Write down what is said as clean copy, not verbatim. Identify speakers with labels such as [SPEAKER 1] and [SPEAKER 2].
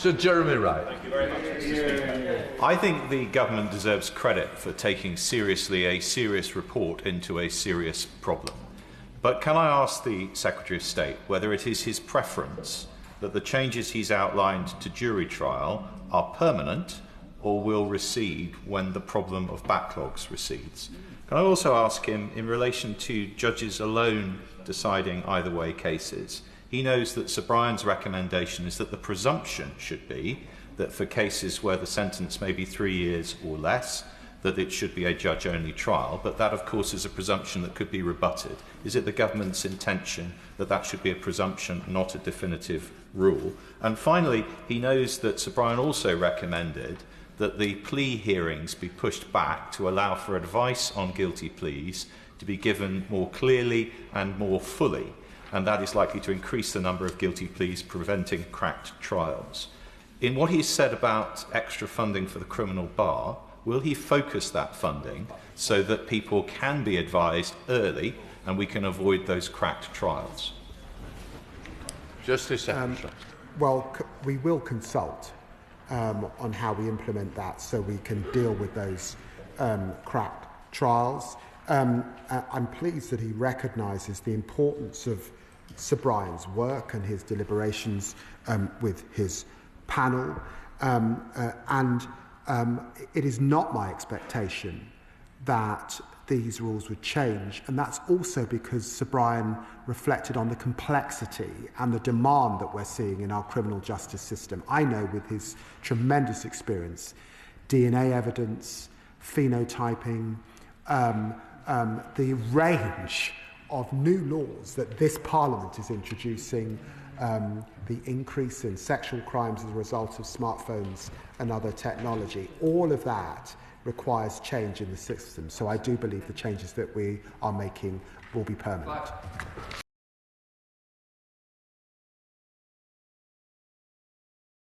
[SPEAKER 1] Sir Jeremy Wright.
[SPEAKER 2] Thank you very much, Mr. Speaker.
[SPEAKER 3] I think the government deserves credit for taking seriously a serious report into a serious problem. But can I ask the Secretary of State whether it is his preference that the changes he's outlined to jury trial are permanent or will recede when the problem of backlogs recedes? Can I also ask him, in relation to judges alone deciding either way cases, he knows that Sir Brian's recommendation is that the presumption should be that for cases where the sentence may be 3 years or less, that it should be a judge-only trial, but that, of course, is a presumption that could be rebutted. Is it the government's intention that that should be a presumption, not a definitive rule? And finally, he knows that Sir Brian also recommended that the plea hearings be pushed back to allow for advice on guilty pleas to be given more clearly and more fully, and that is likely to increase the number of guilty pleas, preventing cracked trials. In what he's said about extra funding for the criminal bar, will he focus that funding so that people can be advised early and we can avoid those cracked trials?
[SPEAKER 1] Justice Secretary.
[SPEAKER 4] Well, we will consult on how we implement that so we can deal with those cracked trials. I'm pleased that he recognises the importance of Sir Brian's work and his deliberations with his panel, and it is not my expectation that these rules would change, and that's also because Sir Brian reflected on the complexity and the demand that we're seeing in our criminal justice system. I know, with his tremendous experience, DNA evidence, phenotyping, the range of new laws that this Parliament is introducing, the increase in sexual crimes as a result of smartphones and other technology, all of that requires change in the system. So I do believe the changes that we are making will be permanent.